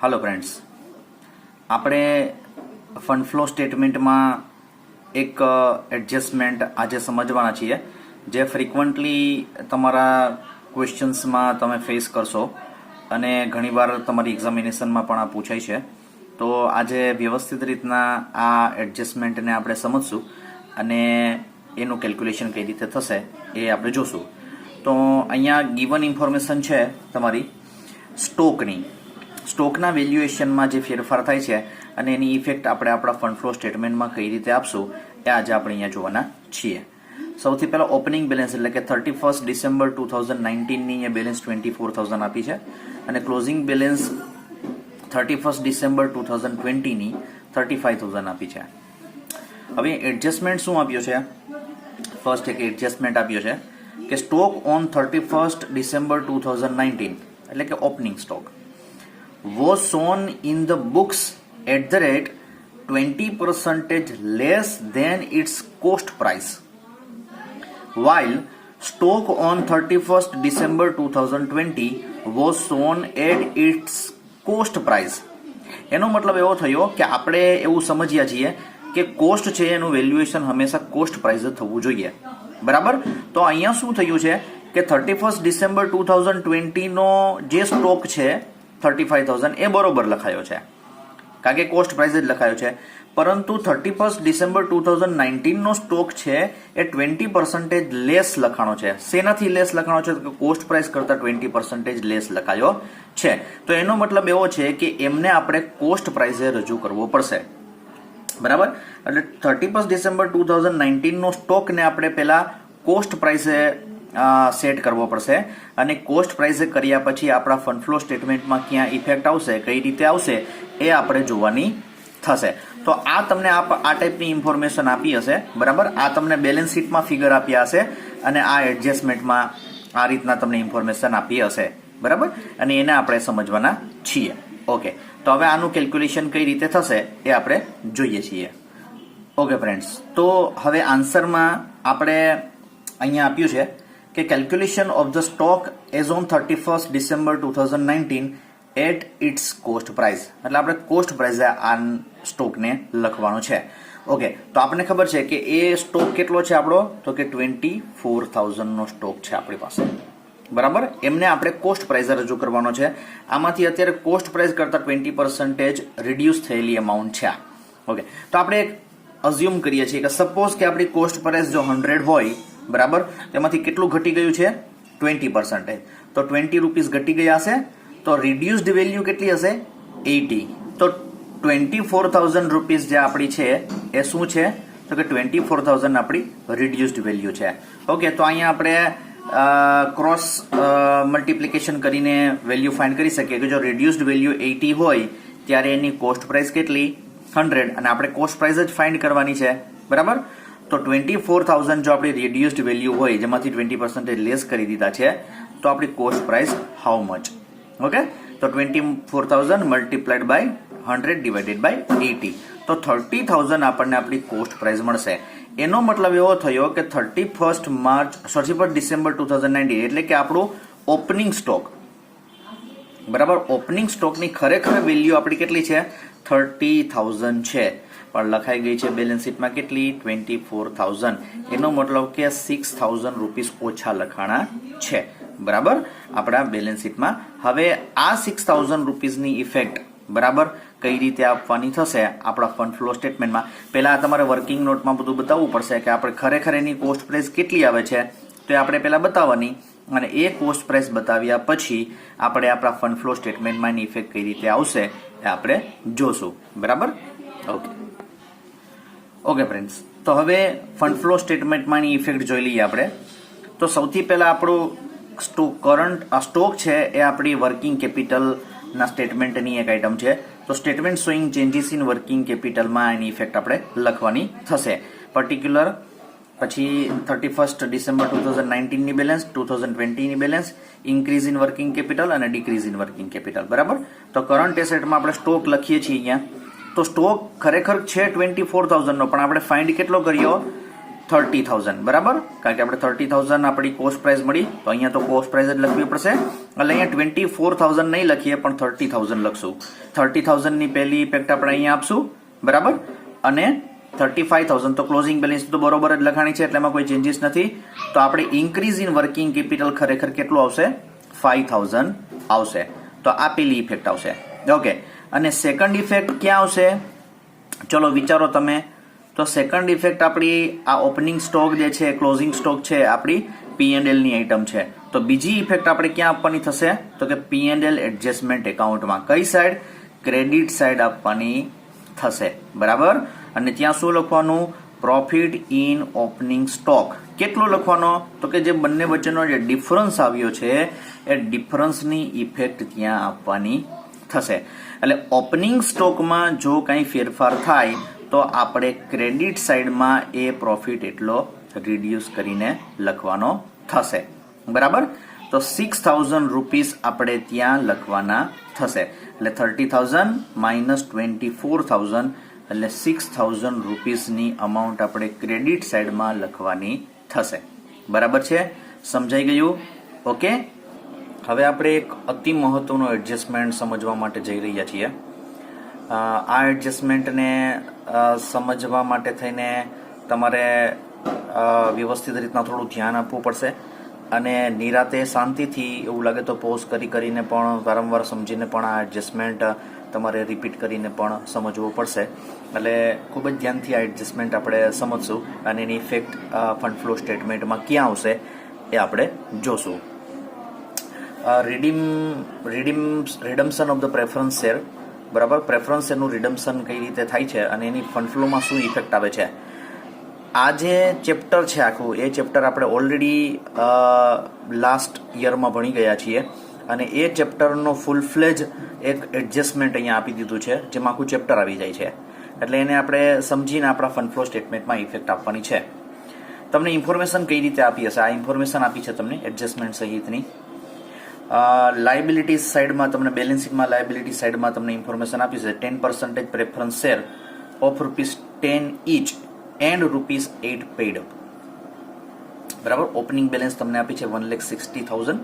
Hello friends, આપણે fund flow સ્ટેટમેન્ટમાં એક એડજસ્ટમેન્ટ આજે સમજવાના છીએ જે ફ્રીક્વન્ટલી તમારા ક્વેશ્ચન્સમાં તમે ફેસ કરશો અને ઘણીવાર તમારી એક્ઝામિનેશનમાં પણ આ પૂછાય છે. તો આજે વ્યવસ્થિત રીતના આ એડજસ્ટમેન્ટને આપણે સમજશું અને એનું કેલ્ક્યુલેશન કઈ રીતે થશે એ આપણે જોશું. તો અહીંયા ગિવન ઇન્ફોર્મેશન છે તમારી સ્ટોકના વેલ્યુએશનમાં જે ફેરફાર થાય છે અને એની ઇફેક્ટ આપણે આપણા ફંડ ફ્લો સ્ટેટમેન્ટમાં કઈ રીતે આપશું એ આજે આપણે અહીંયા જોવાના છીએ. સૌથી પહેલા ઓપનિંગ બેલેન્સ એટલે કે 31 ડિસેમ્બર 2019 ની અહીંયા બેલેન્સ 24,000 આપી છે અને ક્લોઝિંગ બેલેન્સ 31 ડિસેમ્બર 2020 ની 35,000 આપી છે. હવે એડજસ્ટમેન્ટ શું આપ્યો છે? ફર્સ્ટ એક એડજસ્ટમેન્ટ આપ્યો છે કે સ્ટોક ઓન 31 ડિસેમ્બર 2019 એટલે કે opening stock was shown in the books at the rate 20% less than its cost price, while stock on 31st December 2020 was shown at its cost price. એનો મતલબ એવો થયો કે આપણે એવું સમજ્યા છીએ કે કોસ્ટ છે એનું વેલ્યુએશન હંમેશા કોસ્ટ પ્રાઇસ જ થવું જોઈએ, બરાબર? તો અહીંયા શું થયું છે કે 31 ડિસેમ્બર 2020 નો જે સ્ટોક છે 35,000 એ બરોબર લખાયો છે કારણ કે કોસ્ટ પ્રાઇસ જ લખાયો છે, પરંતુ 31 ડિસેમ્બર 2019 નો સ્ટોક છે એ 20% લેસ લખાણો છે. શેનાથી લેસ લખાણો છે? તો કોસ્ટ પ્રાઇસ કરતા 20% લેસ લખાયો છે. તો એનો મતલબ એવો છે કે એમને આપણે કોસ્ટ પ્રાઇસે રજૂ કરવો પડશે, બરાબર? એટલે 31 ડિસેમ્બર 2019 નો સ્ટોકને આપણે પહેલા કોસ્ટ પ્રાઇસે સેટ કરવો પડશે અને કોસ્ટ પ્રાઇસે કર્યા પછી આપણા ફંડ ફ્લો સ્ટેટમેન્ટમાં ક્યાં ઇફેક્ટ આવશે, કઈ રીતે આવશે એ આપણે જોવાની થશે. તો આ તમને આ ટાઈપની ઇન્ફોર્મેશન આપી હશે, બરાબર? આ તમને બેલેન્સ શીટમાં ફિગર આપ્યા હશે અને આ એડજસ્ટમેન્ટમાં આ રીતના તમને ઇન્ફોર્મેશન આપી હશે, બરાબર? અને એને આપણે સમજવાના છીએ. ઓકે, તો હવે આનું કેલ્ક્યુલેશન કઈ રીતે થશે એ આપણે જોઈએ છીએ. ઓકે ફ્રેન્ડ્સ, તો હવે આન્સરમાં આપણે અહીંયા આપ્યું છે કે calculation of the stock as on 31 December 2019 at its cost price, એટલે આપણે કોસ્ટ પ્રાઇસ આ સ્ટોકને લખવાનો છે. ઓકે, તો આપણને ખબર છે કે એ સ્ટોક કેટલો છે આપણો? તો કે 24,000 નો સ્ટોક છે આપણી પાસે, બરાબર? એમને આપણે કોસ્ટ પ્રાઇસ રજૂ કરવાનો છે. આમાંથી અત્યારે કોસ્ટ પ્રાઇસ કરતા 20% રિડ્યુસ થયેલી અમાઉન્ટ છે. ઓકે, તો આપણે અઝ્યુમ કરીએ છીએ કે સપોઝ કે આપણી કોસ્ટ પ્રાઇસ જો 100 હોય, બરાબર, તેમાંથી કેટલું ઘટી ગયું છે? 20%. તો 20 રૂપીસ ઘટી ગયા હશે, તો રિડ્યુસ્ડ વેલ્યુ કેટલી હશે? 80. તો 24,000 રૂપીસ જે આપણી છે એ શું છે? તો કે 24,000 આપણી રિડ્યુસ્ડ વેલ્યુ છે. ઓકે, તો અહીંયા આપણે ક્રોસ મલ્ટીપ્લિકેશન કરીને વેલ્યુ ફાઇન્ડ કરી શકીએ કે જો રિડ્યુસ્ડ વેલ્યુ 80 હોય ત્યારે એની કોસ્ટ પ્રાઇસ કેટલી? 100, અને આપણે કોસ્ટ પ્રાઇસ જ ફાઇન્ડ કરવાની છે, બરાબર? તો 24,000 જો આપણી રિડ્યુસ્ડ વેલ્યુ હોય જેમાંથી 20% લેસ કરી દીધા છે તો આપણી cost price how much? Okay, તો 24,000 મલ્ટીપ્લાઇડ બાય 100 ડિવાઇડેડ બાય 80, તો 30,000 આપણને આપણી કોસ્ટ પ્રાઇસ મળશે. એનો મતલબ એવો થયો કે 31 ડિસેમ્બર 2019 એટલે કે આપણું ઓપનિંગ સ્ટોક, બરાબર? ઓપનિંગ સ્ટોકની ખરેખર વેલ્યુ આપણી કેટલી છે? 30,000 છે, પણ લખાઈ ગઈ છે બેલેન્સ શીટમાં કેટલી? 24,000. એનો મતલબ કે 6,000 રૂપીસ ઓછા લખાણા છે, બરાબર, આપણા બેલેન્સ શીટમાં. હવે આ 6,000 રૂપીસની ઇફેક્ટ, બરાબર, કઈ રીતે આપવાની થશે આપણા ફંડ ફ્લો સ્ટેટમેન્ટમાં? પહેલા તમારે વર્કિંગ નોટમાં બધું બતાવવું પડશે કે આપણે ખરેખર એની કોસ્ટ પ્રાઇસ કેટલી આવે છે તો એ આપણે પહેલા બતાવવાની, અને એ કોસ્ટ પ્રાઇસ બતાવ્યા પછી આપણે આપણા ફંડ ફ્લો સ્ટેટમેન્ટમાં એની ઇફેક્ટ કઈ રીતે આવશે એ આપણે જોશું, બરાબર? ઓકે ફ્રેન્ડ્સ, તો હવે ફંડ ફ્લો સ્ટેટમેન્ટમાંની ઇફેક્ટ જોઈ લઈએ આપણે. તો સૌથી પહેલા આપણું સ્ટોક છે એ આપણી વર્કિંગ કેપિટલના સ્ટેટમેન્ટની એક આઇટમ છે. તો statement showing changes in working કેપિટલમાં એની ઇફેક્ટ આપણે લખવાની થશે. પર્ટિક્યુલર પછી 31 ડિસેમ્બર 2019 ની બેલેન્સ, 2020 ની balance, increase in working capital અને ડિક્રીઝ ઇન વર્કિંગ કેપિટલ, બરાબર? તો કરંટ એસેટમાં આપણે સ્ટોક લખીએ છીએ અહીંયા. તો સ્ટોક ખરેખર છે 24,000 નો, પણ આપણે ફાઇન્ડ કેટલો કર્યો? 30,000 બરાબર, કારણ કે આપણે 30,000 આપણી કોસ્ટ પ્રાઇસ મળી, તો અહીંયા તો કોસ્ટ પ્રાઇસ જ લખવી પડશે. એટલે અહીંયા 24,000 નહીં લખીએ પણ 30,000 લખશું. 30,000 ની પહેલી ઇફેક્ટ આપણે અહીંયા આપશું બરાબર, અને 35,000 તો ક્લોઝિંગ બેલેન્સ તો બરોબર જ લખાણી છે એટલે એમાં કોઈ ચેન્જીસ નથી. તો આપણે ઇન્ક્રીઝ ઇન વર્કિંગ કેપિટલ ખરેખર કેટલું આવશે? 5,000 આવશે. તો આ પેલી ઇફેક્ટ આવશે. ઓકે, અને સેકન્ડ ઇફેક્ટ ક્યાં આવશે? ચલો વિચારો તમે. તો સેકન્ડ ઇફેક્ટ આપણી આ ઓપનિંગ સ્ટોક જે છે, ક્લોઝિંગ સ્ટોક છે, આપણી P&L ની આઈટમ છે. તો બીજી ઇફેક્ટ આપણે ક્યાં આપવાની થશે? તો કે P&L એડજસ્ટમેન્ટ એકાઉન્ટમાં. કઈ સાઈડ? ક્રેડિટ સાઈડ આપવાની થશે બરાબર. અને ત્યાં શું લખવાનું? Profit in opening stock. કેટલું લખવાનો? તો કે જે બંને વચ્ચેનો જે ડિફરન્સ આવ્યો છે એ ડિફરન્સની ઇફેક્ટ ત્યાં આપવાની થશે. એટલે ઓપનિંગ સ્ટોકમાં જો કંઈ ફેરફાર થાય તો આપણે ક્રેડિટ સાઈડમાં એ પ્રોફિટ એટલો રિડ્યુસ કરીને લખવાનો થશે બરાબર. તો 6,000 રૂપીસ આપણે ત્યાં લખવાના થશે. એટલે 30,000 માઇનસ 24,000 એટલે 6,000 રૂપીસની અમાઉન્ટ આપણે ક્રેડિટ સાઈડમાં લખવાની થશે બરાબર છે. સમજાઈ ગયું? ઓકે, હવે આપણે એક અતિ મહત્વનો એડજસ્ટમેન્ટ સમજવા માટે જઈ રહ્યા છીએ. આ એડજસ્ટમેન્ટને સમજવા માટે થઈને તમારે વ્યવસ્થિત રીતના થોડું ધ્યાન આપવું પડશે, અને નિરાતે શાંતિથી એવું લાગે તો પોઝ કરીને પણ વારંવાર સમજીને પણ આ એડજસ્ટમેન્ટ તમારે રિપીટ કરીને પણ સમજવું પડશે. એટલે ખૂબ જ ધ્યાનથી આ એડજસ્ટમેન્ટ આપણે સમજશું અને એની ઇફેક્ટ ફંડ ફ્લો સ્ટેટમેન્ટમાં ક્યાં આવશે એ આપણે જોશું. રિડમ્શન ઓફ ધ પ્રેફરન્સ શેર બરાબર. પ્રેફરન્સ શેરનું રિડમ્શન કઈ રીતે થાય છે અને એની ફંડ ફ્લોમાં શું ઇફેક્ટ આવે છે, આ જે ચેપ્ટર છે આખું, એ ચેપ્ટર આપણે ઓલરેડી લાસ્ટ યરમાં ભણી ગયા છીએ, અને એ ચેપ્ટરનો ફૂલ ફ્લેજ એક એડજસ્ટમેન્ટ અહીંયા આપી દીધું છે, જેમાં આખું ચેપ્ટર આવી જાય છે. એટલે એને આપણે સમજીને આપણા ફંડ ફ્લો સ્ટેટમેન્ટમાં ઇફેક્ટ આપવાની છે. તમને ઇન્ફોર્મેશન કઈ રીતે આપી હશે? આ ઇન્ફોર્મેશન આપી છે તમને એડજસ્ટમેન્ટ સહિતની. લાયબિલિટી સાઈડમાં તમને બેલેન્સ શીટમાં લાયબિલિટી સાઈડમાં તમને ઇન્ફોર્મેશન આપી છે. 10% preference share of ₹10 each and ₹8 paid બરાબર. ઓપનિંગ બેલેન્સ તમને આપી છે 1,60,000.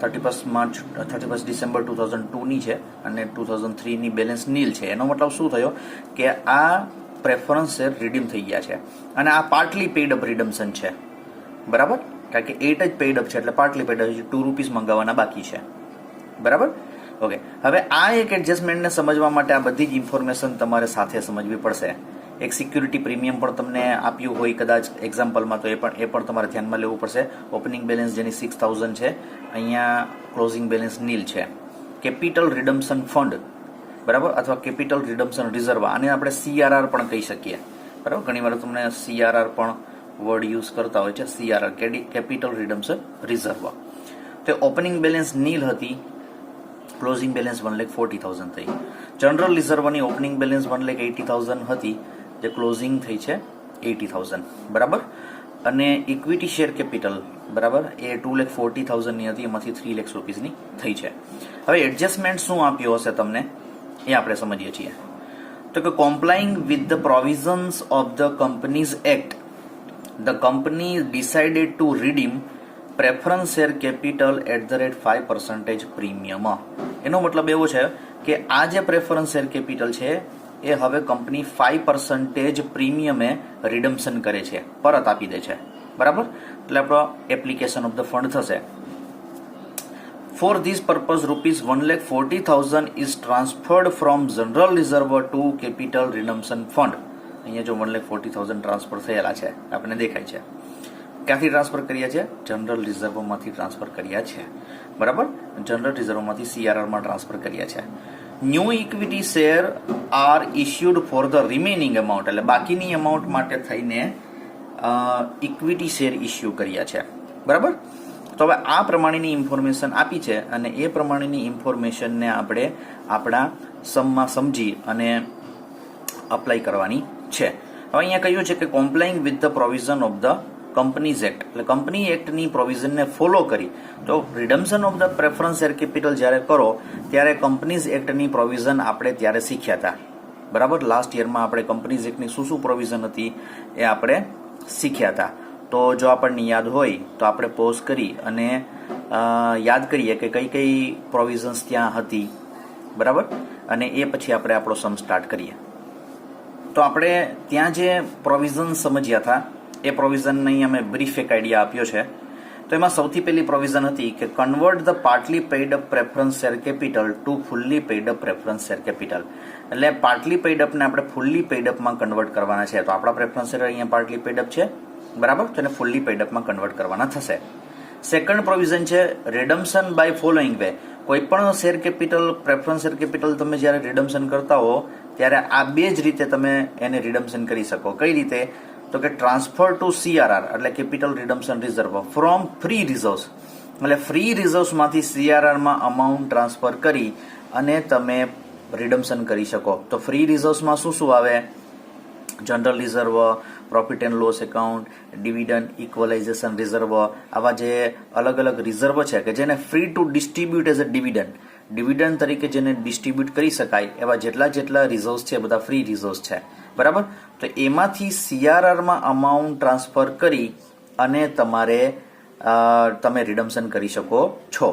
31 ડિસેમ્બર 2002 ની છે અને 2003 ની બેલેન્સ નીલ છે. એનો મતલબ શું થયો કે આ પ્રેફરન્સ શેર રિડીમ થઈ ગયા છે, અને આ પાર્ટલી પેડ અપ રિડમ્શન છે બરાબર, કારણ કે 8 જ પેડ અપ છે એટલે પાર્ટલી પેડ અપ છે. ₹2 મંગાવવાના બાકી છે બરાબર. ઓકે, હવે આ એક એડજસ્ટમેન્ટને સમજવા માટે આ બધી જ ઇન્ફોર્મેશન તમારે સાથે સમજવી પડશે. એક સિક્યુરિટી પ્રીમિયમ પણ તમને આપ્યું હોય કદાચ એક્ઝામ્પલમાં, તો એ પણ તમારે ધ્યાનમાં લેવું પડશે. ઓપનિંગ બેલેન્સ જેની 6,000 છે, અહીંયા ક્લોઝિંગ બેલેન્સ નીલ છે. કેપિટલ રિડમ્શન ફંડ બરાબર, અથવા કેપિટલ રિડમ્શન રિઝર્વ, આને આપણે CRR પણ કહી શકીએ બરાબર. ઘણીવાર તમને CRR પણ વર્ડ યુઝ કરતા હોય છે. CRR capital redemption reserve. તો ઓપનિંગ બેલેન્સ નીલ હતી, ક્લોઝિંગ બેલેન્સ 1,40,000 થઈ. જનરલ રિઝર્વની ઓપનિંગ બેલેન્સ 1,80,000 હતી, જે ક્લોઝિંગ થઈ છે 80,000 બરાબર. અને ઇક્વિટી શેર કેપિટલ બરાબર એ 2,40,000 ની હતી, એમાંથી 3 લાખ રૂપીસની થઈ છે. હવે એડજસ્ટમેન્ટ શું આપ્યો હશે તમને એ આપણે સમજીએ છીએ. તો કે complying with the provisions of the Companies Act, the company decided to redeem preference share capital @5% premium. એનો મતલબ એવો છે કે આ જે પ્રેફરન્સ શેર કેપિટલ છે એ હવે કંપની 5% પ્રીમિયમે રિડમ્શન કરે છે, પરત આપી દે છે બરાબર. એટલે આપણો એપ્લિકેશન ઓફ ધ ફંડ થશે. For this purpose ₹1,40,000 is transferred from general reserve to capital redemption fund. અહીંયા જો 1,40,000 ટ્રાન્સફર થયેલા છે આપણને દેખાય છે. ક્યાંથી ટ્રાન્સફર કર્યા છે? જનરલ રિઝર્વમાંથી ટ્રાન્સફર કર્યા છે બરાબર. જનરલ રિઝર્વમાંથી CRRમાં ટ્રાન્સફર કર્યા છે. New equity share are issued for the remaining amount, એટલે બાકીની અમાઉન્ટ માટે થઈને ઇક્વિટી શેર ઇશ્યુ કર્યા છે બરાબર. તો હવે આ પ્રમાણેની ઇન્ફોર્મેશન આપી છે, અને એ પ્રમાણેની ઇન્ફોર્મેશનને આપણે આપણા સમમાં સમજી અને અપ્લાય કરવાની છે. હવે અહીંયા કહ્યું છે કે complying with the provision of the Companies Act, એટલે કંપની એક્ટની પ્રોવિઝનને ફોલો કરી. તો redemption of the preference share capital જ્યારે કરો ત્યારે કંપનીઝ એક્ટની પ્રોવિઝન આપણે ત્યારે શીખ્યા હતા બરાબર. લાસ્ટ યરમાં આપણે કંપનીઝ એક્ટની શું પ્રોવિઝન હતી એ આપણે શીખ્યા હતા. તો જો આપણને યાદ હોય તો આપણે પોઝ કરી અને યાદ કરીએ કે કઈ કઈ પ્રોવિઝન્સ ત્યાં હતી, બરાબર, અને એ પછી આપણે આપણો સમ સ્ટાર્ટ કરીએ. તો આપણે ત્યાં જે પ્રોવિઝન સમજ્યા હતા એ પ્રોવિઝન અહીં અમે બ્રીફ એક આઈડિયા આપ્યો છે. તો એમાં સૌથી પહેલી પ્રોવિઝન હતી કે convert the partly paid up preference share capital to fully paid up preference share capital. એટલે પાર્ટલી પેઇડ અપને આપણે ફુલ્લી પેઇડ અપમાં કન્વર્ટ કરવાના છે. તો આપણા પ્રેફરન્સ શેર અહીંયા પાર્ટલી પેઇડ અપ છે, બરાબર, તો એને ફુલ્લી પેઇડ અપમાં કન્વર્ટ કરવાના થશે. સેકન્ડ પ્રોવિઝન છે રિડમ્શન બાય ફોલોઈંગ વે. કોઈ પણ share capital, preference share capital તમે જ્યારે રિડમ્શન કરતા હો ત્યારે આ બે જ રીતે તમે એને રિડમ્શન કરી શકો. કઈ રીતે? તો કે ટ્રાન્સફર ટુ CRR એટલે capital redemption reserve from free reserves. એટલે ફ્રી રિઝર્વ્સમાંથી CRRમાં અમાઉન્ટ ટ્રાન્સફર કરી અને તમે રિડમ્શન કરી શકો. તો ફ્રી રિઝર્વ્સમાં શું શું આવે? General reserve, profit and loss account, dividend, equalisation reserve, આવા જે અલગ અલગ રિઝર્વ છે કે જેને free to distribute as a dividend તરીકે જેને ડિસ્ટ્રીબ્યુટ કરી શકાય એવા જેટલા રિઝર્વ્સ છે બધા ફ્રી રિઝર્વ્સ છે, બરાબર. તો એમાંથી CRRમાં અમાઉન્ટ ટ્રાન્સફર કરી અને તમે રિડમ્શન કરી શકો છો.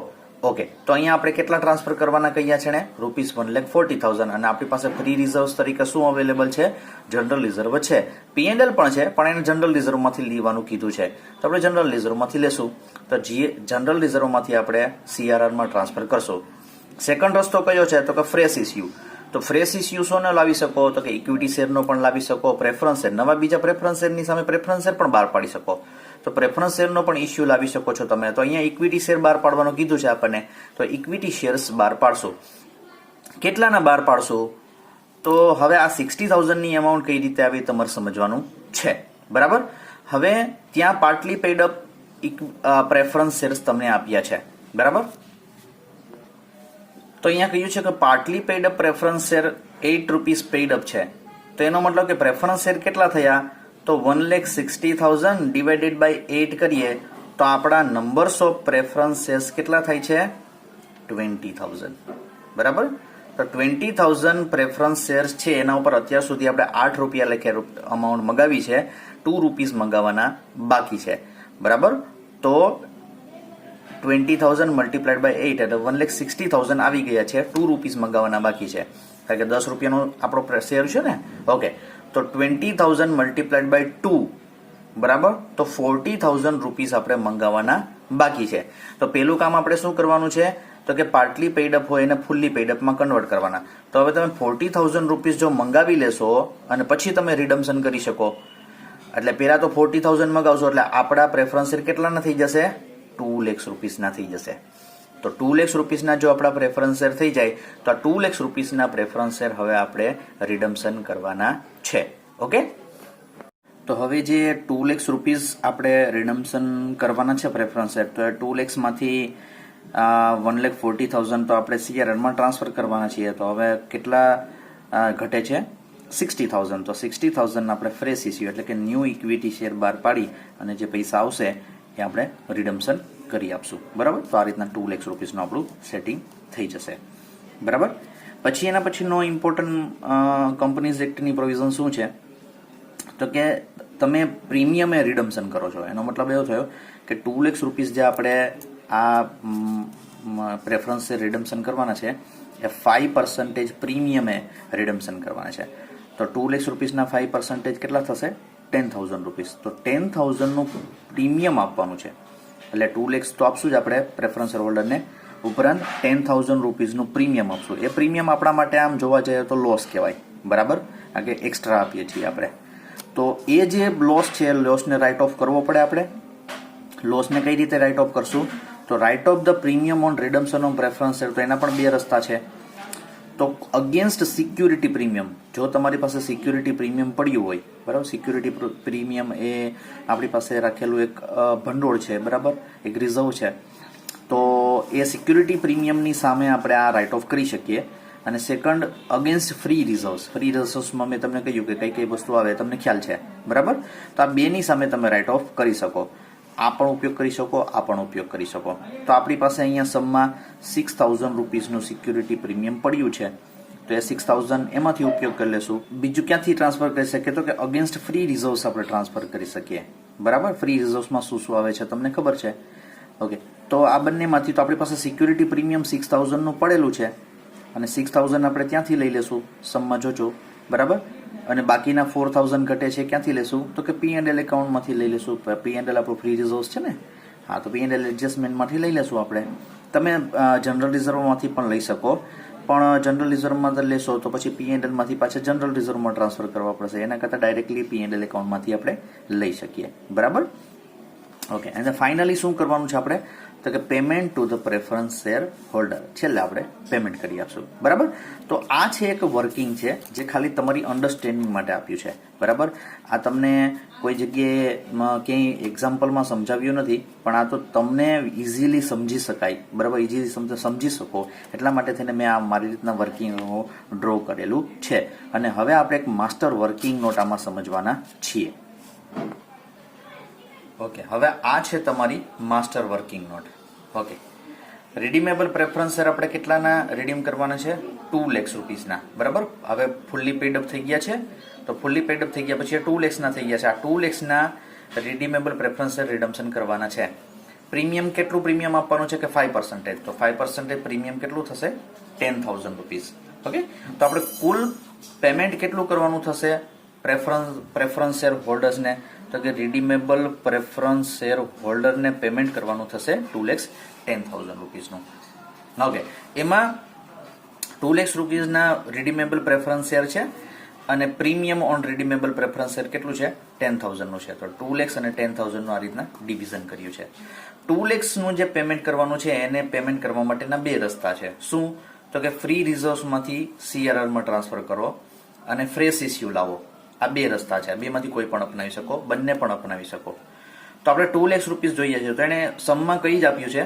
ઓકે, તો અહીંયા આપણે કેટલા ટ્રાન્સફર કરવાના કહ્યા છે ને? ₹1,40,000. અને આપણી પાસે ફ્રી રિઝર્વ્સ તરીકે શું અવેલેબલ છે? જનરલ રિઝર્વ છે. P&L પણ છે, પણ એને જનરલ રિઝર્વમાંથી લેવાનું કીધું છે, તો આપણે જનરલ રિઝર્વમાંથી લેશું. તો જનરલ રિઝર્વમાંથી આપણે CRRમાં ટ્રાન્સફર કરશું. સેકન્ડ રસ્તો કયો છે? તો કે ફ્રેશ ઇસ્યુ. તો ફ્રેશ ઇસ્યુ શોને લાવી શકો? તો કે ઇક્વિટી શેરનો પણ લાવી શકો, પ્રેફરન્સ શેર, નવા બીજા પ્રેફરન્સ શેરની સામે પ્રેફરન્સ શેર પણ બહાર પાડી શકો. તો પ્રેફરન્સ શેરનો પણ ઇસ્યુ લાવી શકો છો તમે. તો અહીંયા ઇક્વિટી શેર બહાર પાડવાનું કીધું છે આપણને, તો ઇક્વિટી શેર્સ બહાર પાડશું. કેટલાના બહાર પાડશું? તો હવે આ 60,000ની અમાઉન્ટ કઈ રીતે આવી તમારે સમજવાનું છે, બરાબર. હવે ત્યાં partly paid up preference shares તમને આપ્યા છે, બરાબર. તો અહીંયા કહ્યું છે કે partly paid up preference share ₹8 paid up છે. તો એનો મતલબ કે પ્રેફરન્સ શેર કેટલા થયા? તો 1,60,000 ડિવાઇડેડ બાય 8 કરીએ તો આપણા નંબર્સ ઓફ પ્રેફરન્સ શેર્સ કેટલા થાય છે? 20,000, બરાબર. તો 20,000 પ્રેફરન્સ શેર્સ છે એના ઉપર અત્યાર સુધી આપણે ₹8 લેખે અમાઉન્ટ મગાવી છે, ₹2 મગાવવાના બાકી છે, બરાબર. તો 20,000 મલ્ટીપ્લાઇડ બાય 8 એટલે 1,60,000 આવી ગયા છે, ₹2 મગાવવાના બાકી છે, કારણ કે ₹10નો આપણો શેર છે ને. ઓકે, તો 20,000 મલ્ટીપ્લાઇડ બાય 2, બરાબર, તો ₹40,000 આપણે મંગાવવાના બાકી છે. તો પેલું કામ આપણે શું કરવાનું છે? તો કે પાર્ટલી પેઇડ અપ હોય એને ફુલ્લી પેઇડ અપમાં કન્વર્ટ કરવાના. તો હવે તમે ₹40,000 જો મંગાવી લેશો અને પછી તમે રિડમ્શન કરી શકો. એટલે પેલા તો 40,000 મગાવશો એટલે આપણા પ્રેફરન્સ શેર કેટલાના થઈ જશે? ₹2 લાખ થઈ જશે. તો ₹2 લાખ જો આપણા પ્રેફરન્સ શેર થઈ જાય તો આ ₹2 લાખ પ્રેફરન્સ શેર હવે આપણે રિડમ્શન કરવાના છે. ઓકે, તો હવે જે ₹2 લાખ આપણે રિડમ્શન કરવાના છે પ્રેફરન્સ શેર, તો એ 2 લાખમાંથી 1,40,000 તો આપણે CRRમાં ટ્રાન્સફર કરવાના છીએ. તો હવે કેટલા ઘટે છે? 60,000. તો 60,000 આપણે ફ્રેશ ઇસ્યુ એટલે કે ન્યૂ ઇક્વિટી શેર બહાર પાડી અને જે પૈસા આવશે એ આપણે રિડમ્શન કરી આપશું, બરાબર. તો આ રીતના ₹2 લાખ આપણું સેટિંગ થઈ જશે, બરાબર. પછી એના પછીનો ઇમ્પોર્ટન્ટ કંપનીઝ એક્ટની પ્રોવિઝન શું છે? તો કે તમે પ્રીમિયમે રિડમ્શન કરો છો. એનો મતલબ એવો થયો કે ₹2 લાખ જે આપણે આ પ્રેફરન્સ રિડમ્શન કરવાના છે એ 5% પ્રીમિયમે રિડમ્શન કરવાના છે. તો ₹2 લાખના 5% કેટલા થશે? ₹10,000. તો 10,000નું પ્રીમિયમ આપવાનું છે. એટલે ₹2 લાખ તો આપશું જ આપણે પ્રેફરન્સ હોલ્ડરને, ઉપરાંત ₹10,000નું પ્રીમિયમ આપશું. એ પ્રીમિયમ આપણા માટે આમ જોવા જઈએ તો લોસ કહેવાય, બરાબર, કારણ કે એક્સ્ટ્રા આપીએ છીએ આપણે. તો એ જે લોસ છે લોસને રાઇટ ઓફ કરવો પડે આપણે. લોસને કઈ રીતે રાઇટ ઓફ કરશું? તો write off the premium on redemption on preference share, તો એના પણ બે રસ્તા છે. તો અગેન્સ્ટ સિક્યુરિટી પ્રીમિયમ, જો તમારી પાસે સિક્યુરિટી પ્રીમિયમ પડ્યું હોય, બરાબર, સિક્યુરિટી પ્રીમિયમ એ આપણી પાસે રાખેલું એક ભંડોળ છે, બરાબર, એક રિઝર્વ છે. તો એ સિક્યુરિટી પ્રીમિયમની સામે આપણે આ રાઇટ ઓફ કરી શકીએ. અને સેકન્ડ, અગેન્સ્ટ ફ્રી રિઝર્વ્સમાં મેં તમને કહ્યું કે કઈ કઈ વસ્તુ આવે તમને ખ્યાલ છે, બરાબર. તો આ બેની સામે તમે રાઇટ ઓફ કરી શકો. આ પણ ઉપયોગ કરી શકો, આ પણ ઉપયોગ કરી શકો. તો આપણી પાસે અહીંયા સમમાં ₹6,000 સિક્યુરિટી પ્રીમિયમ પડ્યું છે. તો એ 6000 એમાંથી ઉપયોગ કરી લેશું. બીજું ક્યાંથી ટ્રાન્સફર કરી શકીએ તો કે અગેન્સ્ટ ફ્રી રિઝર્વ્સ આપણે ટ્રાન્સફર કરી શકીએ. બરાબર, ફ્રી રિઝર્વ્સમાં શું શું આવે છે તમને ખબર છે. ઓકે, તો આ બંનેમાંથી તો આપણી પાસે સિક્યુરિટી પ્રીમિયમ 6000 નું પડેલું છે અને 6000 આપણે ત્યાંથી લઈ લેશું સમમાં જોજો. બરાબર, અને બાકીના 4000 ઘટે છે ક્યાંથી લેશું તો કે P&L એકાઉન્ટમાંથી લઈ લેશું. P&L આપણું ફ્રી રિઝર્વ્સ છે ને, હા, તો P&L એડજસ્ટમેન્ટમાંથી લઈ લેશું આપણે. તમે જનરલ રિઝર્વમાંથી પણ લઈ શકો, પણ જનરલ રિઝર્વમાં લેશો તો પછી P&L માંથી પાછા જનરલ રિઝર્વમાં ટ્રાન્સફર કરવા પડશે. એના કરતાં ડાયરેક્ટલી P&L એકાઉન્ટમાંથી આપણે લઈ શકીએ. બરાબર, ઓકે. અને ફાઇનલી શું કરવાનું છે આપણે તો કે payment to the preference share holder, છેલ્લે આપણે પેમેન્ટ કરી આપશું. બરાબર, તો આ છે એક વર્કિંગ છે જે ખાલી તમારી અન્ડરસ્ટેન્ડિંગ માટે આપ્યું છે. બરાબર, આ તમને કોઈ જગ્યાએ ક્યાંય એક્ઝામ્પલમાં સમજાવ્યું નથી, પણ આ તો તમને ઇઝીલી સમજી શકાય. બરાબર, ઇઝીલી સમજી શકો એટલા માટે થઈને મેં આ મારી રીતના વર્કિંગ ડ્રો કરેલું છે. અને હવે આપણે એક માસ્ટર વર્કિંગ નોટ આમાં સમજવાના છીએ. ઓકે, હવે આ છે તમારી master working note. Okay, redeemable preference share આપણે કેટલાના રિડીમ કરવાના છે? 2 લાખ રૂપીસના. બરાબર, હવે ફૂલ્લી પેડ અપ થઈ ગયા છે, તો ફૂલ્લી પેડ અપ થઈ ગયા પછી 2 લાખના થઈ ગયા છે. આ 2 લાખના રિડીમેબલ પ્રેફરન્સ શેર રિડમ્શન કરવાના છે. પ્રીમિયમ કેટલું પ્રીમિયમ આપવાનું છે કે 5%. તો 5% પ્રીમિયમ કેટલું થશે? 10,000 રૂપીસ. ઓકે, તો આપણે કુલ પેમેન્ટ કેટલું કરવાનું થશે પ્રેફરન્સ શેર હોલ્ડર્સને? તો કે રિડીમેબલ પ્રેફરન્સ શેર હોલ્ડરને પેમેન્ટ કરવાનું થશે 2,10,000 રૂપીસનું. ઓકે, એમાં 2 લાખ રૂપીસના રિડીમેબલ પ્રેફરન્સ શેર છે અને premium on redeemable preference share કેટલું છે? 10,000 નું છે. તો 2 લાખ અને 10,000 નું આ રીતના ડિવિઝન કર્યું છે. 2 લાખ નું જે પેમેન્ટ કરવાનું છે એને પેમેન્ટ કરવા માટેના બે રસ્તા છે. શું તો કે ફ્રી રિઝર્વ્સ માંથી CRR માં ટ્રાન્સફર કરો અને ફ્રેશ ઇસ્યુ લાવો. આ બે રસ્તા છે, બેમાંથી કોઈ પણ અપનાવી શકો, બંને પણ અપનાવી શકો. તો આપણે 2 લાખ રૂપીસ જોઈએ છે, તો એને સમમાં કહી જ આપ્યું છે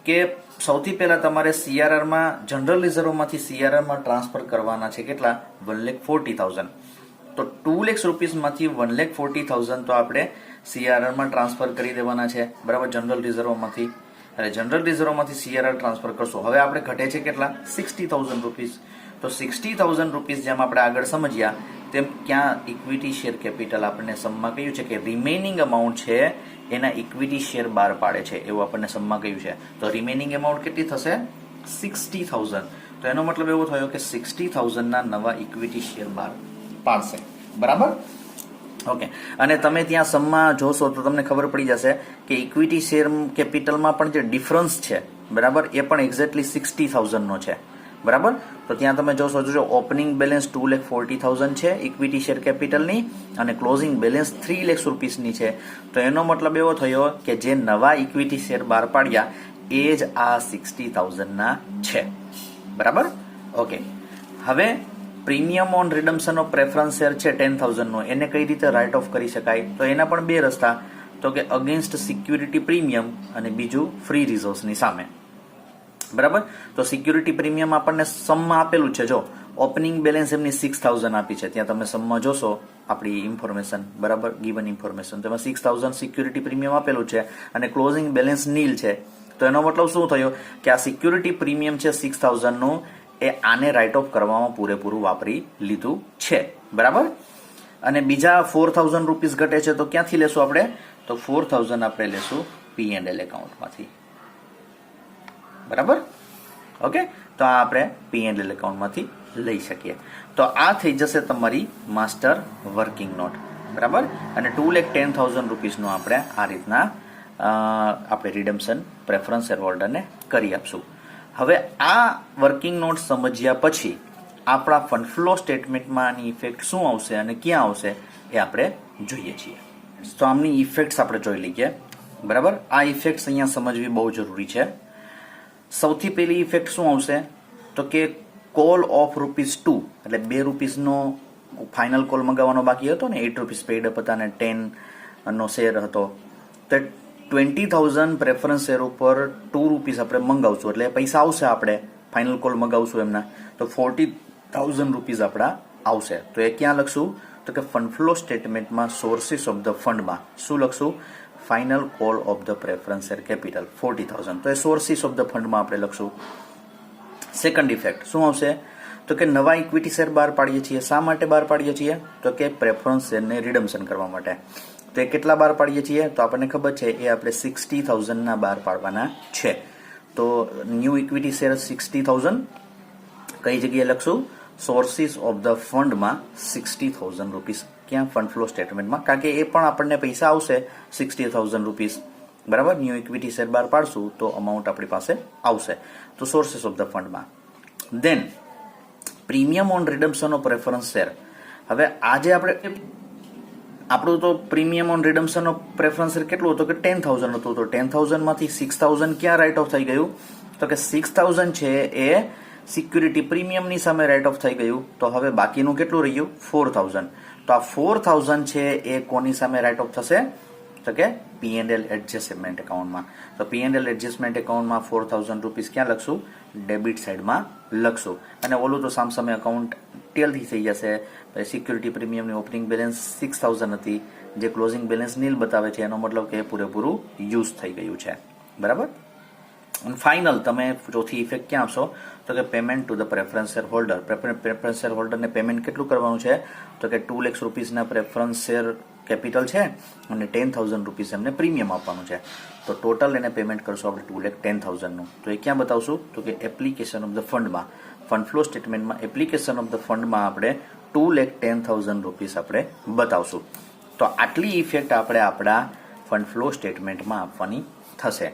કે સૌથી પહેલા તમારે CRR માં જનરલ રિઝર્વમાંથી CRR માં ટ્રાન્સફર કરવાના છે. કેટલા? 1,40,000. તો 2 લાખ રૂપીસમાંથી 1,40,000 તો આપણે CRR માં ટ્રાન્સફર કરી દેવાના છે. બરાબર, જનરલ રિઝર્વમાંથી. અને જનરલ રિઝર્વમાંથી CRR ટ્રાન્સફર કરશો. હવે આપણે ઘટે છે કેટલા? 60,000 રૂપીસ. તો 60,000 રૂપીસ જેમ આપણે આગળ સમજ્યા તેમ ક્યાં ઇક્વિટી શેર કેપિટલ આપણને સમમાં કહ્યું છે કે રિમેનિંગ અમાઉન્ટ છે એના ઇક્વિટી શેર બહાર પાડે છે એવું આપણને સમમાં કહ્યું છે. તો રિમેનિંગ અમાઉન્ટ કેટલી થશે? 60,000. તો એનો મતલબ એવો થયો કે 60,000 ના નવા ઇક્વિટી શેર બહાર પાડશે. બરાબર, ઓકે. અને તમે ત્યાં સમમાં જોશો તો તમને ખબર પડી જશે કે ઇક્વિટી શેર કેપિટલમાં પણ જે ડિફરન્સ છે, બરાબર, એ પણ એક્ઝેક્ટલી 60,000 નો છે. બરાબર, તો ત્યાં તમે જોશો ઓપનિંગ બેલેન્સ 2,40,000 છે ઇક્વિટી શેર કેપિટલની અને ક્લોઝિંગ બેલેન્સ 3 લાખ રૂપીસની છે. તો એનો મતલબ એવો થયો કે જે નવા ઇક્વિટી શેર બહાર પાડ્યા એ જ આ 60,000 ના છે. બરાબર, ઓકે. હવે premium on redemption of preference share છે 10,000 નો, એને કઈ રીતે રાઇટ ઓફ કરી શકાય? તો એના પણ બે રસ્તા, તો કે અગેન્સ્ટ સિક્યુરિટી પ્રીમિયમ અને બીજું ફ્રી રિઝર્વ્સની સામે. બરાબર, તો સિક્યુરિટી પ્રીમિયમ આપણને સમમાં આપેલું છે. જો ઓપનિંગ બેલેન્સ એમની 6,000 આપી છે, ત્યાં તમે સમમાં જોશો આપણી ઇન્ફોર્મેશન, બરાબર, ગીવન ઇન્ફોર્મેશન, તેમાં 6,000 સિક્યુરિટી પ્રીમિયમ આપેલું છે અને ક્લોઝિંગ બેલેન્સ નીલ છે. તો એનો મતલબ શું થયો કે આ સિક્યુરિટી પ્રીમિયમ છે 6,000 નું, એ આને રાઇટ ઓફ કરવામાં પૂરેપૂરું વાપરી લીધું છે. બરાબર, અને બીજા 4,000 રૂપીસ ઘટે છે, તો ક્યાંથી લેશું આપણે? તો 4,000 આપણે લેશું P&L એકાઉન્ટમાંથી. બરાબર, ઓકે. તો આ આપણે P&L એકાઉન્ટમાંથી લઈ શકીએ. તો આ થઈ જશે તમારી માસ્ટર વર્કિંગ નોટ. બરાબર, અને 2,10,000 રૂપીસનું આપણે આ રીતના આપણે રિડમ્શન પ્રેફરન્સ શેર હોલ્ડરને કરી આપશું. હવે આ વર્કિંગ નોટ સમજ્યા પછી આપણા ફંડ ફ્લો સ્ટેટમેન્ટમાં આની ઇફેક્ટ શું આવશે અને ક્યાં આવશે એ આપણે જોઈએ છીએ. તો આમની ઇફેક્ટ્સ આપણે જોઈ લઈએ. બરાબર, આ ઇફેક્ટ્સ અહીંયા સમજવી બહુ જરૂરી છે. સૌથી પહેલી ઇફેક્ટ શું આવશે તો કે કોલ ઓફ ₹2, એટલે 2 રૂપીસનો ફાઇનલ કોલ મંગાવવાનો બાકી હતો ને, 8 રૂપીસ પેડ અપ હતા અને 10 નો શેર હતો. તો 20,000 પ્રેફરન્સ શેર ઉપર 2 રૂપીસ આપણે મંગાવશું, એટલે પૈસા આવશે, આપણે ફાઇનલ કોલ મંગાવશું એમના, તો 40,000 રૂપીસ આપણા આવશે. તો એ ક્યાં લખશું તો કે ફંડ ફ્લો સ્ટેટમેન્ટમાં સોર્સિસ ઓફ ધ ફંડમાં શું લખશું? Final call of the preference share capital 40,000. તો એ સોર્સિસ ઓફ ધ ફંડમાં આપણે લખશું. સેકન્ડ ઇફેક્ટ શું આવશે તો કે નવા ઇક્વિટી શેર બહાર પાડીએ છીએ. શા માટે બહાર પાડીએ છીએ? તો કે પ્રેફરન્સ શેરને રિડમ્શન કરવા માટે. તો એ કેટલા બહાર પાડીએ છીએ? તો આપણને ખબર છે એ આપણે 60,000 ના બહાર પાડવાના છે. તો ન્યૂ ઇક્વિટી શેર 60,000 કઈ જગ્યાએ લખશું? સોર્સિસ ઓફ ધ ફંડમાં 60,000 રૂપીસ. ક્યાં? ફંડ ફ્લો સ્ટેટમેન્ટમાં, કારણ કે એ પણ આપણને પૈસા આવશે 60,000 રૂપીસ. બરાબર, ન્યૂ ઇક્વિટી શેર બહાર પાડશું તો અમાઉન્ટ આપણી પાસે આવશે. તો સોર્સિસ ઓફ ધ ફંડમાં. Then premium on redemption of preference share. હવે આજે આપણે આપણું તો premium on redemption of preference share કેટલું હતું? કે 10,000 હતું. તો 10,000 માંથી 6,000 ક્યાં રાઇટ ઓફ થઈ ગયું? તો કે 6,000 છે એ સિક્યુરિટી પ્રીમિયમની સામે રાઇટ ઓફ થઈ ગયું. તો હવે બાકીનું કેટલું રહ્યું? 4,000. તો આ 4,000 છે એ કોની સામે રાઇટ ઓફ થશે? તો કે P&L એડજસ્ટમેન્ટ એકાઉન્ટમાં. તો P&L એડજસ્ટમેન્ટ એકાઉન્ટમાં 4,000 રૂપીસ ક્યાં લખશું? ડેબિટ સાઈડમાં લખશું. અને ઓલું તો સામસામે અકાઉન્ટ ટેલથી થઈ જશે. સિક્યુરિટી પ્રીમિયમની ઓપનિંગ બેલેન્સ 6,000 હતી, જે ક્લોઝિંગ બેલેન્સ નીલ બતાવે છે, એનો મતલબ કે પૂરેપૂરું યુઝ થઈ ગયું છે. બરાબર. અને ફાઇનલ તમે ચોથી ઇફેક્ટ ક્યાં આપશો? તો કે payment to the preference share holder. Preference share હોલ્ડરને પેમેન્ટ કેટલું કરવાનું છે? તો કે 2 લાખ રૂપીસના પ્રેફરન્સ શેર કેપિટલ છે અને 10,000 રૂપીસ એમને પ્રીમિયમ આપવાનું છે. તો ટોટલ એને પેમેન્ટ કરશું આપણે 2,10,000 નું. તો એ ક્યાં બતાવશું? તો કે એપ્લિકેશન ઓફ ધ ફંડમાં, ફંડ ફ્લો સ્ટેટમેન્ટમાં એપ્લિકેશન ઓફ ધ ફંડમાં આપણે 2,10,000 રૂપીસ આપણે બતાવશું. તો આટલી ઇફેક્ટ આપણે આપણા ફંડ ફ્લો સ્ટેટમેન્ટમાં આપવાની થશે.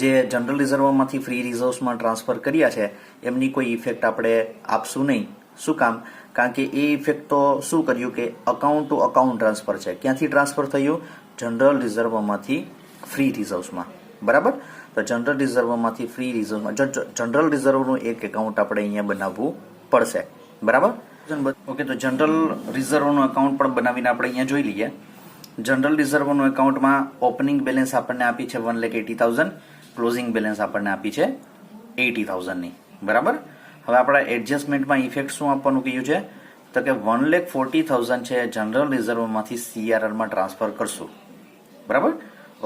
જે જનરલ રિઝર્વમાંથી ફ્રી રિઝર્વ્સમાં ટ્રાન્સફર કર્યા છે એમની કોઈ ઇફેક્ટ આપણે આપશું નહીં. શું કામ? કારણ કે એ ઇફેક્ટ તો શું કર્યું કે અકાઉન્ટ ટુ અકાઉન્ટ ટ્રાન્સફર છે. ક્યાંથી ટ્રાન્સફર થયું? જનરલ રિઝર્વમાંથી ફ્રી રિઝર્વ્સમાં. બરાબર. તો જનરલ રિઝર્વમાંથી ફ્રી રિઝર્વમાં જનરલ રિઝર્વનું એક એકાઉન્ટ આપણે અહીંયા બનાવવું પડશે. બરાબર. ઓકે, તો જનરલ રિઝર્વનું એકાઉન્ટ પણ બનાવીને આપણે અહીંયા જોઈ લઈએ. જનરલ રિઝર્વનું એકાઉન્ટમાં ઓપનિંગ બેલેન્સ આપણને આપી છે 1,80,000, ક્લોઝિંગ બેલેન્સ આપણને આપી છે 80,000 ની. બરાબર. હવે આપણા એડજસ્ટમેન્ટમાં ઇફેક્ટ શું આપવાનું કહ્યું છે? તો કે 1,40,000 છે જનરલ રિઝર્વમાંથી CRR માં ટ્રાન્સફર કરશું. બરાબર.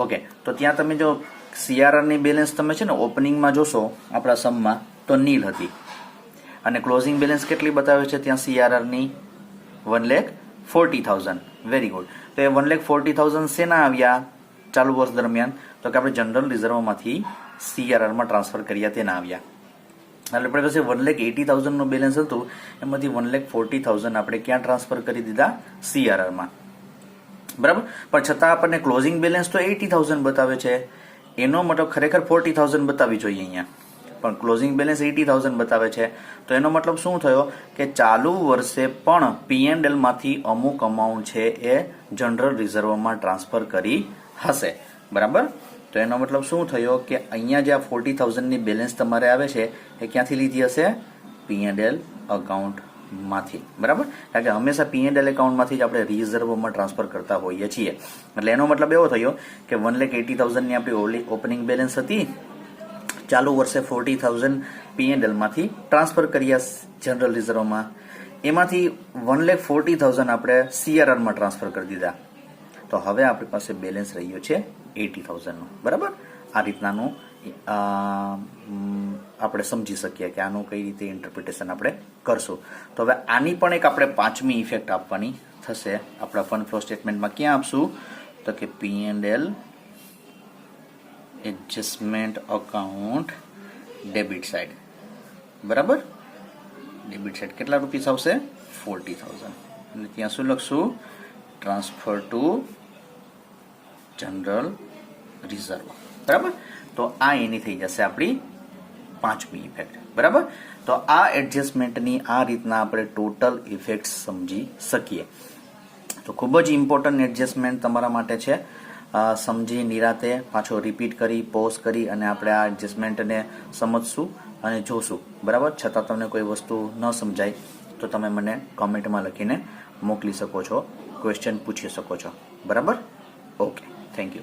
ઓકે, તો ત્યાં તમે જો CRR ની બેલેન્સ તમે છે ને ઓપનિંગમાં જોશો આપણા સમમાં તો નીલ હતી, અને ક્લોઝિંગ બેલેન્સ કેટલી બતાવે છે ત્યાં CRR ની? 1,40,000. Very good. તો એ 1,40,000 શેના આવ્યા ચાલુ વર્ષ દરમિયાન? તો કે આપણે જનરલ રિઝર્વમાંથી CRR માં ટ્રાન્સફર કર્યા તેના આવ્યા. એટલે આપણે પાસે 1,80,000 નું બેલેન્સ હતું, એમાંથી 1,40,000 આપણે ક્યાં ટ્રાન્સફર કરી દીધા? CRR માં. બરાબર. પણ છતાં આપણને ક્લોઝિંગ બેલેન્સ તો 80,000 બતાવે છે. એનો મતલબ ખરેખર 40,000 બતાવી જોઈએ અહીંયા, પણ ક્લોઝિંગ બેલેન્સ 80,000 બતાવે છે. તો એનો મતલબ શું થયો કે ચાલુ વર્ષે પણ P&L માંથી અમુક અમાઉન્ટ છે એ જનરલ રિઝર્વમાં ટ્રાન્સફર કરી હશે. બરાબર. તો એનો મતલબ શું થયો કે અહીંયા જે આ 40,000 ની બેલેન્સ તમારે આવે છે એ ક્યાંથી લીધી હશે? P&L અકાઉન્ટમાંથી. બરાબર. કારણ કે હંમેશા P&L એકાઉન્ટમાંથી જ આપણે રિઝર્વમાં ટ્રાન્સફર કરતા હોઈએ છીએ. એટલે એનો મતલબ એવો થયો કે 1,80,000 ની આપણી ઓપનિંગ બેલેન્સ હતી, ચાલુ વર્ષે 40,000 P&L માંથી ટ્રાન્સફર કર્યા જનરલ રિઝર્વમાં, એમાંથી 1,40,000 આપણે CRR માં ટ્રાન્સફર કરી દીધા. તો હવે આપણી પાસે બેલેન્સ રહ્યો છે 80,000 નું. બરાબર. આ રીતનાનું આપણે સમજી શકીએ કે આનું કઈ રીતે ઇન્ટરપ્રિટેશન આપણે કરશું. તો હવે આની પણ એક આપણે પાંચમી ઇફેક્ટ આપવાની થશે આપણા ફંડ ફ્લો સ્ટેટમેન્ટમાં. ક્યાં આપશું? તો કે P&L adjustment account debit side. બરાબર. ડેબિટ સાઇડ કેટલા રૂપીસ આવશે? 40,000. અને ત્યાં શું લખશું? Transfer two general reserve. બરાબર. તો આ એની થઈ જશે આપણી પાંચમી ઇફેક્ટ. બરાબર. તો આ એડજસ્ટમેન્ટની આ રીતના આપણે ટોટલ ઇફેક્ટ સમજી શકીએ. તો ખૂબ જ ઇમ્પોર્ટન્ટ એડજસ્ટમેન્ટ તમારા માટે છે. સમજી નિરાતે પાછો રિપીટ કરી પોઝ કરી અને આપણે આ એડજસ્ટમેન્ટને સમજશું અને જોશું. બરાબર. છતાં તમને કોઈ વસ્તુ ન સમજાય તો તમે મને કોમેન્ટમાં લખીને મોકલી શકો છો, ક્વેશ્ચન પૂછી શકો છો. બરાબર. Okay, thank you.